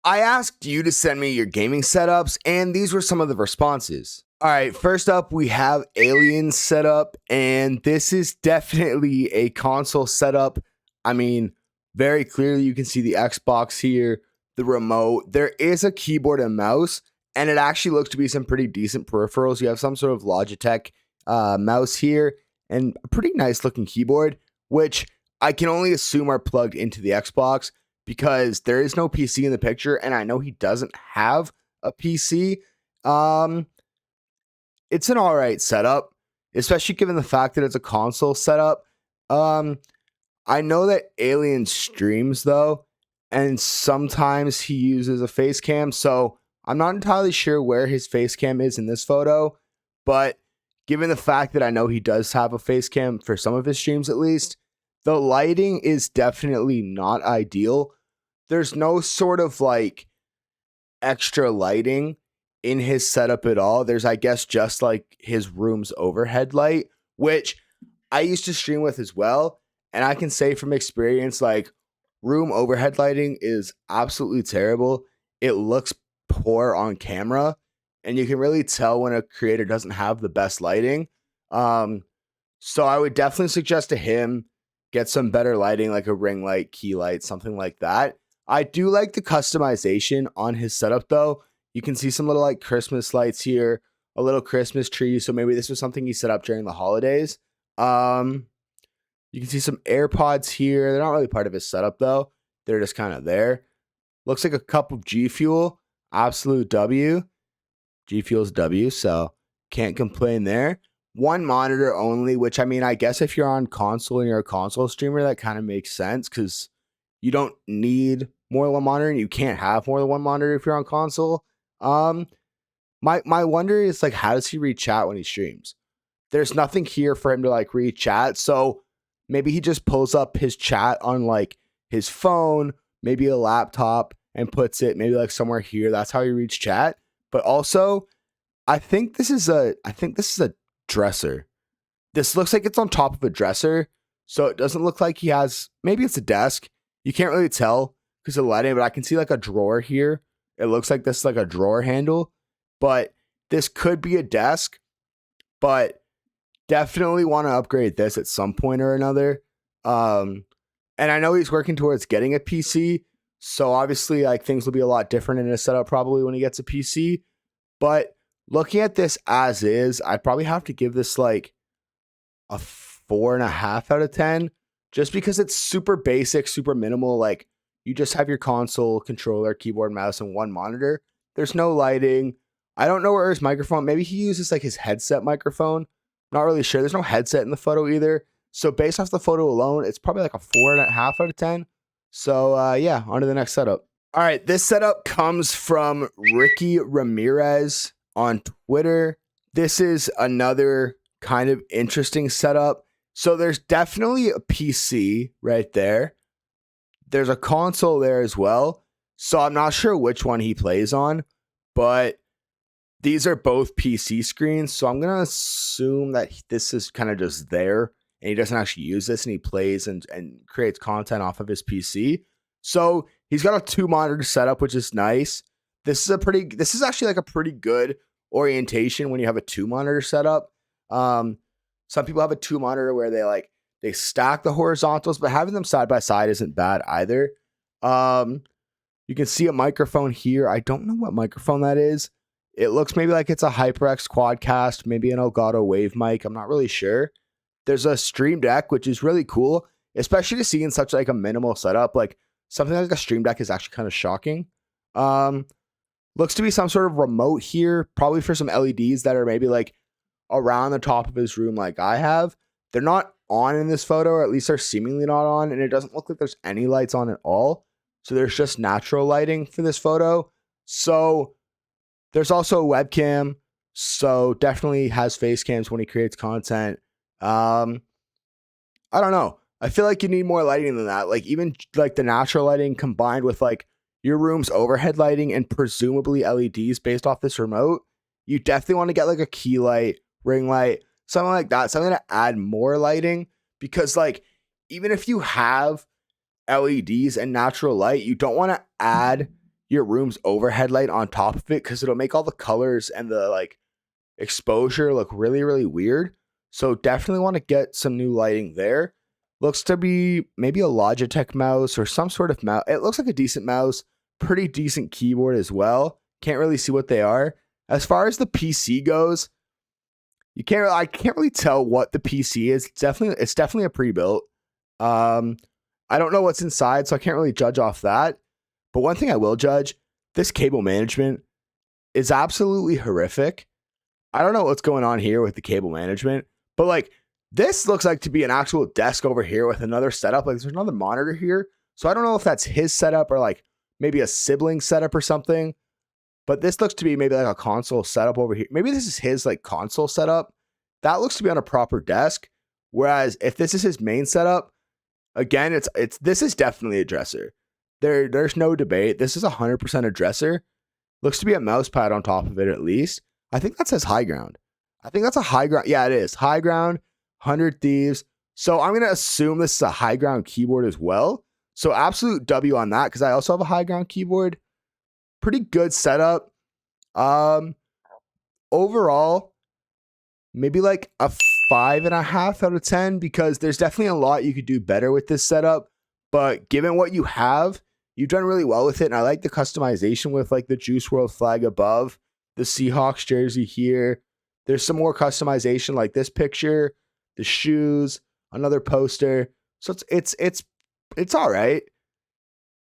I asked you to send me your gaming setups, and these were some of the responses. All right, first up, we have Alien setup, and this is definitely a console setup. I mean, very clearly you can see the Xbox here, the remote. There is a keyboard and mouse, and it actually looks to be some pretty decent peripherals. You have some sort of Logitech mouse here, and a pretty nice looking keyboard, which I can only assume are plugged into the Xbox because there is no PC in the picture, and I know he doesn't have a PC. Um, it's an all right setup, especially given the fact that it's a console setup. Um, I know that Alien streams though, and sometimes he uses a face cam, so I'm not entirely sure where his face cam is in this photo, but given the fact that I know he does have a face cam for some of his streams at least, the lighting is definitely not ideal. There's no sort of like extra lighting in his setup at all. There's, I guess, just like his room's overhead light, which I used to stream with as well. And I can say from experience, like, room overhead lighting is absolutely terrible. It looks poor on camera, and you can really tell when a creator doesn't have the best lighting. Um, so I would definitely suggest to him get some better lighting, like a ring light, key light, something like that. I do like the customization on his setup though. You can see some little like Christmas lights here, a little Christmas tree. So maybe this was something he set up during the holidays. Um, you can see some AirPods here. They're not really part of his setup though. They're just kind of there. Looks like a cup of G Fuel. Absolute W. G Fuel's W, so can't complain there. One monitor only, which I mean, I guess if you're on console and you're a console streamer, that kind of makes sense because you don't need more than one monitor and you can't have more than one monitor if you're on console. Um, my wonder is like, how does he read chat when he streams? There's nothing here for him to like read chat, so maybe he just pulls up his chat on like his phone, maybe a laptop, and puts it maybe like somewhere here. That's how he reads chat. But also, I think this is a dresser. This looks like it's on top of a dresser, so it doesn't look like he has. Maybe it's a desk. You can't really tell because of the lighting, but I can see like a drawer here. It looks like this is like a drawer handle, but this could be a desk. But definitely want to upgrade this at some point or another. Um, and I know he's working towards getting a PC, so obviously like things will be a lot different in his setup probably when he gets a PC. But looking at this as is, I'd probably have to give this like a 4.5 out of 10, just because it's super basic, super minimal. Like you just have your console, controller, keyboard, mouse, and one monitor. There's no lighting. I don't know where his microphone. Maybe he uses like his headset microphone. Not really sure. There's no headset in the photo either. So based off the photo alone, it's probably like a 4.5 out of 10. So yeah, on to the next setup. All right, this setup comes from Ricky Ramirez on Twitter. This is another kind of interesting setup. So there's definitely a PC right there. There's a console there as well. So I'm not sure which one he plays on, but these are both PC screens. So I'm going to assume that this is kind of just there and he doesn't actually use this and he plays and creates content off of his PC. So he's got a 2 monitor setup, which is nice. This is actually like a pretty good orientation when you have a 2 monitor setup. Some people have a 2 monitor where they stack the horizontals, but having them side by side isn't bad either. You can see a microphone here. I don't know what microphone that is. It looks maybe like it's a HyperX Quadcast, maybe an Elgato Wave mic. I'm not really sure. There's a Stream Deck, which is really cool, especially to see in such like a minimal setup. Like something like a Stream Deck is actually kind of shocking. Looks to be some sort of remote here, probably for some LEDs that are maybe like around the top of his room like I have. They're not on in this photo, or at least they're seemingly not on, and it doesn't look like there's any lights on at all. So there's just natural lighting for this photo. So there's also a webcam, so definitely has face cams when he creates content. I don't know. I feel like you need more lighting than that. Like even like the natural lighting combined with like your room's overhead lighting and presumably LEDs based off this remote, you definitely want to get like a key light, ring light, something like that, something to add more lighting. Because like even if you have LEDs and natural light, you don't want to add your room's overhead light on top of it because it'll make all the colors and the like exposure look really, really weird. So definitely want to get some new lighting there. Looks to be maybe a Logitech mouse or some sort of mouse. It looks like a decent mouse, pretty decent keyboard as well. Can't really see what they are. As far as the PC goes, I can't really tell what the PC is. It's definitely a pre-built. I don't know what's inside, so I can't really judge off that. But one thing I will judge, this cable management is absolutely horrific. I don't know what's going on here with the cable management, but like this looks like to be an actual desk over here with another setup. Like there's another monitor here. So I don't know if that's his setup or like maybe a sibling setup or something. But this looks to be maybe like a console setup over here. Maybe this is his like console setup. That looks to be on a proper desk. Whereas if this is his main setup, again, this is definitely a dresser. There's no debate. This is 100% a dresser. Looks to be a mouse pad on top of it at least. I think that says high ground. I think that's a high ground. Yeah, it is. High ground, 100 Thieves. So I'm going to assume this is a high ground keyboard as well. So absolute W on that because I also have a high ground keyboard. Pretty good setup. Overall, maybe like a 5.5 out of 10 because there's definitely a lot you could do better with this setup. But given what you have, you've done really well with it. And I like the customization with like the Juice WRLD flag above, the Seahawks jersey here. There's some more customization like this picture, the shoes, another poster. So it's all right.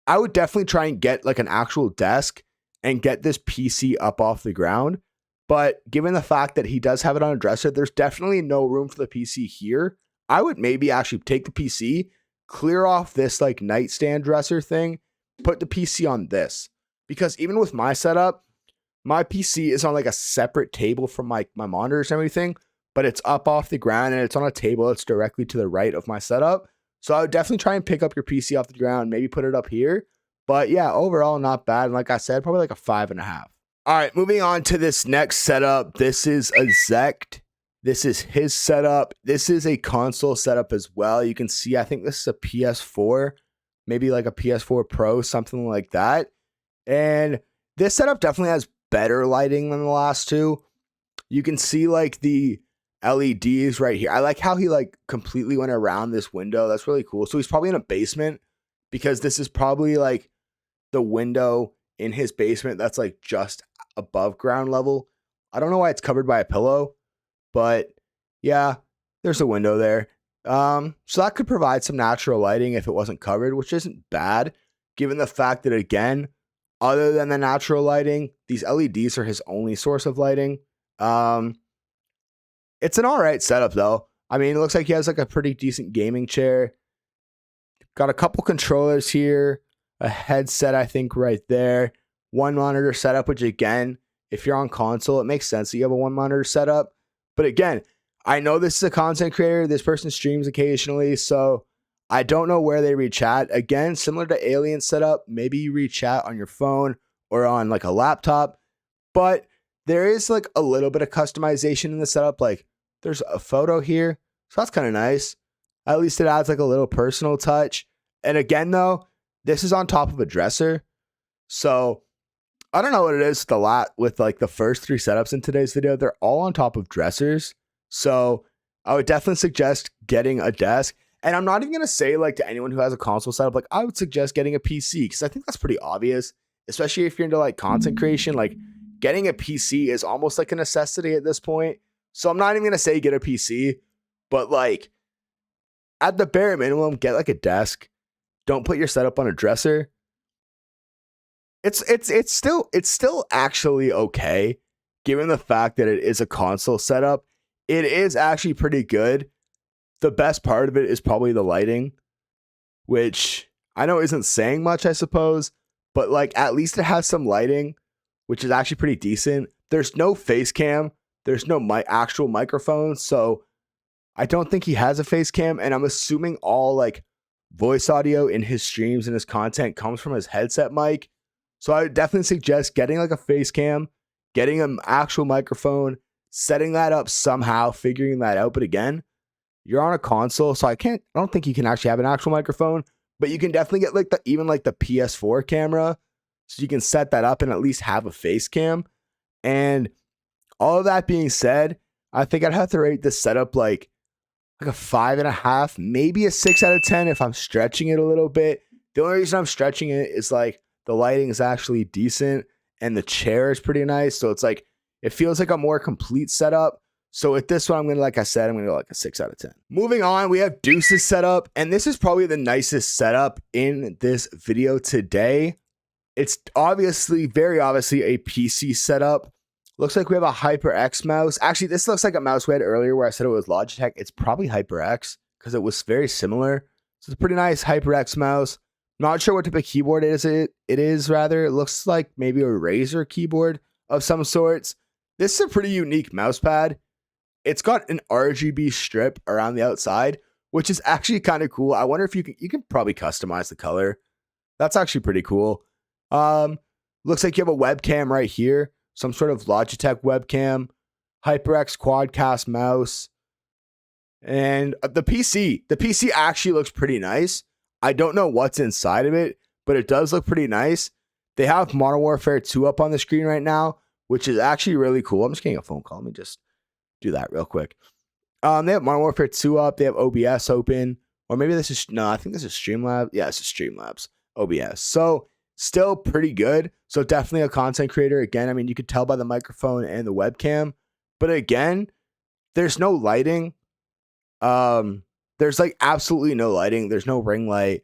I would definitely try and get like an actual desk and get this PC up off the ground. But given the fact that he does have it on a dresser, there's definitely no room for the PC here. I would maybe actually take the PC, clear off this like nightstand dresser thing, put the PC on this. Because even with my setup, my PC is on like a separate table from my monitors and everything, but it's up off the ground and it's on a table that's directly to the right of my setup. So I would definitely try and pick up your PC off the ground, maybe put it up here. But yeah, overall, not bad. And like I said, probably like a 5.5. All right, moving on to this next setup. This is a Zect. This is his setup. This is a console setup as well. You can see, I think this is a PS4, maybe like a PS4 Pro, something like that. And this setup definitely has better lighting than the last two. You can see like the LEDs right here. I like how he like completely went around this window. That's really cool. So he's probably in a basement because this is probably like the window in his basement that's like just above ground level. I don't know why it's covered by a pillow, but yeah, there's a window there. So that could provide some natural lighting if it wasn't covered, which isn't bad given the fact that, again, other than the natural lighting, these LEDs are his only source of lighting. It's an all right setup though. I mean, it looks like he has like a pretty decent gaming chair. Got a couple controllers here, a headset, I think right there. One monitor setup, which again, if you're on console, it makes sense that you have a one monitor setup. But again, I know this is a content creator. This person streams occasionally, so I don't know where they read chat. Again, similar to Alien setup, maybe you read chat on your phone or on like a laptop, but there is like a little bit of customization in the setup. Like there's a photo here, so that's kind of nice. At least it adds like a little personal touch. And again, though, this is on top of a dresser, so I don't know what it is with like the first three setups in today's video. They're all on top of dressers. So I would definitely suggest getting a desk. And I'm not even going to say like to anyone who has a console setup, like I would suggest getting a PC because I think that's pretty obvious, especially if you're into like content creation. Like getting a PC is almost like a necessity at this point. So I'm not even going to say get a PC, but like at the bare minimum, get like a desk. Don't put your setup on a dresser. It's still actually okay, given the fact that it is a console setup. It is actually pretty good. The best part of it is probably the lighting, which I know isn't saying much, I suppose, but like at least it has some lighting, which is actually pretty decent. There's no face cam. There's no actual microphone, so I don't think he has a face cam, and I'm assuming all like voice audio in his streams and his content comes from his headset mic. So I would definitely suggest getting like a face cam, getting an actual microphone, setting that up somehow, figuring that out. But again, you're on a console, so I don't think you can actually have an actual microphone, but you can definitely get like even like the PS4 camera so you can set that up and at least have a face cam. And all of that being said, I think I'd have to rate this setup like a 5.5, maybe a 6 out of 10 if I'm stretching it a little bit. The only reason I'm stretching it is like the lighting is actually decent and the chair is pretty nice. So it's like, it feels like a more complete setup. So with this one, I'm going to, like I said, I'm going to go like a 6 out of 10. Moving on, we have Deuce's setup. And this is probably the nicest setup in this video today. It's very obviously a PC setup. Looks like we have a HyperX mouse. Actually, this looks like a mouse we had earlier where I said it was Logitech. It's probably HyperX because it was very similar. So it's a pretty nice HyperX mouse. Not sure what type of keyboard it is. It looks like maybe a Razer keyboard of some sorts. This is a pretty unique mouse pad. It's got an RGB strip around the outside, which is actually kind of cool. I wonder if you can probably customize the color. That's actually pretty cool. Looks like you have a webcam right here. Some sort of Logitech webcam, HyperX Quadcast mouse, and the PC. The PC actually looks pretty nice. I don't know what's inside of it, but it does look pretty nice. They have Modern Warfare 2 up on the screen right now, which is actually really cool. I'm just getting a phone call. Let me just do that real quick. They have Modern Warfare 2 up. They have OBS open. Or maybe this is, no, I think this is Streamlabs. Yeah, this is Streamlabs OBS. So still pretty good. So definitely a content creator. Again, I mean, you could tell by the microphone and the webcam. But again, there's no lighting. There's like absolutely no lighting. There's no ring light.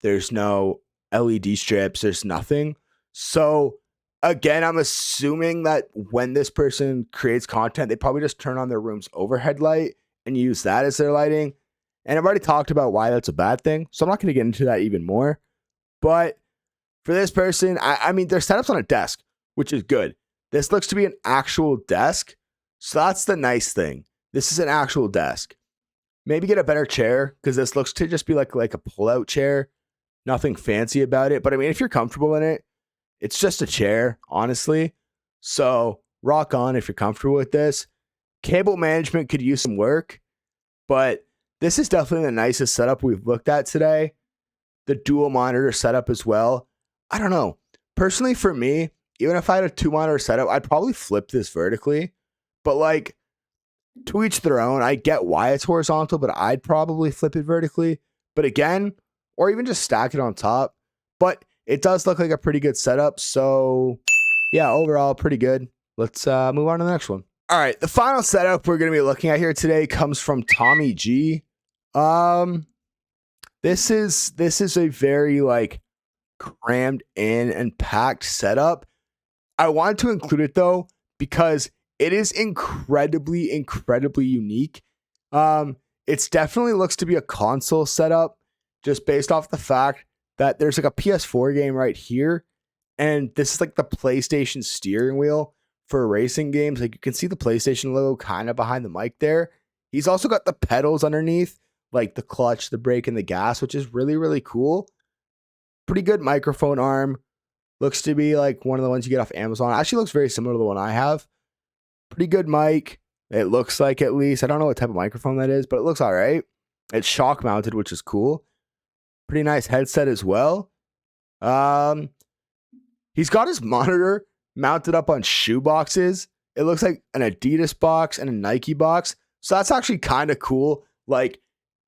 There's no LED strips. There's nothing. So again, I'm assuming that when this person creates content, they probably just turn on their room's overhead light and use that as their lighting. And I've already talked about why that's a bad thing. So I'm not going to get into that even more. But for this person, I mean, their setup's on a desk, which is good. This looks to be an actual desk. So that's the nice thing. This is an actual desk. Maybe get a better chair because this looks to just be like a pull-out chair. Nothing fancy about it. But I mean, if you're comfortable in it, it's just a chair, honestly. So rock on if you're comfortable with this. Cable management could use some work, but this is definitely the nicest setup we've looked at today. The dual monitor setup as well. I don't know. Personally, for me, even if I had a 2-monitor setup, I'd probably flip this vertically. But like, to each their own. I get why it's horizontal, but I'd probably flip it vertically. But again, or even just stack it on top. But it does look like a pretty good setup. So yeah, overall, pretty good. Let's move on to the next one. All right, the final setup we're going to be looking at here today comes from Tommy G. This is a very like crammed in and packed setup. I wanted to include it though because it is incredibly unique. It's definitely looks to be a console setup just based off the fact that there's like a PS4 game right here. And this is like the PlayStation steering wheel for racing games. Like you can see the PlayStation logo kind of behind the mic there. He's also got the pedals underneath, like the clutch, the brake, and the gas, which is really cool. Pretty good microphone arm. Looks to be like one of the ones you get off Amazon. Actually looks very similar to the one I have. Pretty good mic. It looks like, at least. I don't know what type of microphone that is, but it looks all right. It's shock mounted, which is cool. Pretty nice headset as well. He's got his monitor mounted up on shoe boxes. It looks like an Adidas box and a Nike box. So that's actually kind of cool. Like,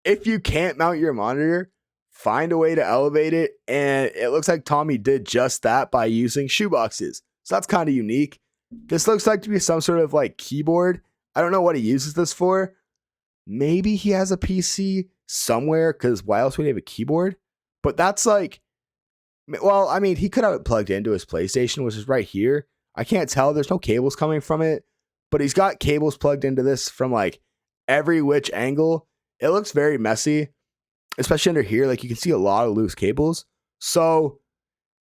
if you can't mount your monitor, find a way to elevate it. And it looks like Tommy did just that by using shoe boxes. So that's kind of unique. This looks like to be some sort of like keyboard. I don't know what he uses this for. Maybe he has a PC somewhere because why else would he have a keyboard? But that's like, well, I mean, he could have it plugged into his PlayStation, which is right here. I can't tell. There's no cables coming from it, but he's got cables plugged into this from like every which angle. It looks very messy, especially under here. Like you can see a lot of loose cables. So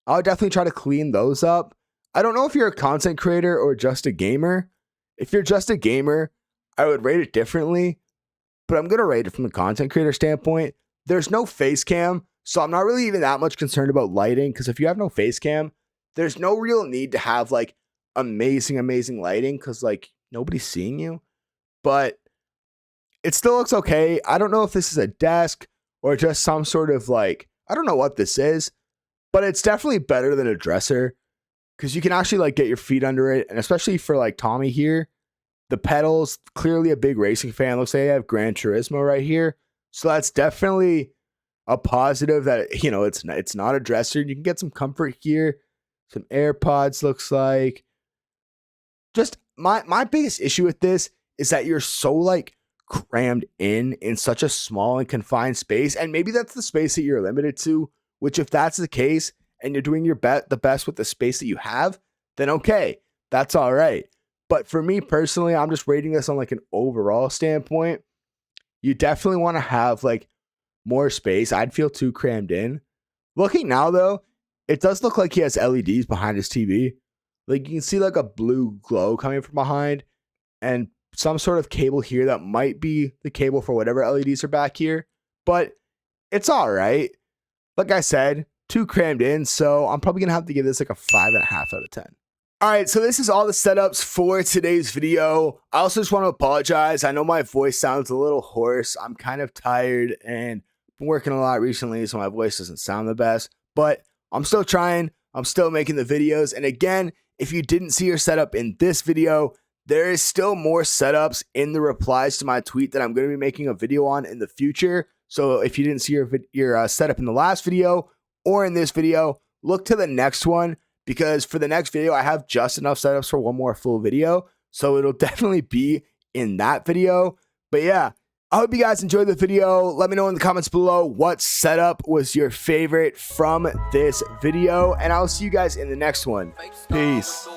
I'll definitely try to clean those up. I don't know if you're a content creator or just a gamer. If you're just a gamer, I would rate it differently, but I'm going to rate it from the content creator standpoint. There's no face cam, so I'm not really even that much concerned about lighting, because if you have no face cam, there's no real need to have like amazing lighting because like nobody's seeing you, but it still looks okay. I don't know if this is a desk or just some sort of like, I don't know what this is, but it's definitely better than a dresser because you can actually like get your feet under it. And especially for like Tommy here, the pedals, clearly a big racing fan. Looks like they have Gran Turismo right here. So that's definitely a positive that, you know, it's not a dresser. You can get some comfort here. Some AirPods looks like. Just my biggest issue with this is that you're so like crammed in such a small and confined space. And maybe that's the space that you're limited to, which if that's the case and you're doing the best with the space that you have, then okay, that's all right. But for me personally, I'm just rating this on like an overall standpoint. You definitely want to have like more space. I'd feel too crammed in. Looking now though, it does look like he has LEDs behind his TV. Like you can see like a blue glow coming from behind and some sort of cable here that might be the cable for whatever LEDs are back here. But it's all right. Like I said, too crammed in. So I'm probably going to have to give this like a 5.5 out of 10. All right, so this is all the setups for today's video. I also just want to apologize. I know my voice sounds a little hoarse. I'm kind of tired and been working a lot recently, so my voice doesn't sound the best. But I'm still trying. I'm still making the videos. And again, if you didn't see your setup in this video, there is still more setups in the replies to my tweet that I'm going to be making a video on in the future. So if you didn't see your setup in the last video or in this video, look to the next one. Because for the next video, I have just enough setups for one more full video. So it'll definitely be in that video. But yeah, I hope you guys enjoyed the video. Let me know in the comments below what setup was your favorite from this video. And I'll see you guys in the next one. Peace.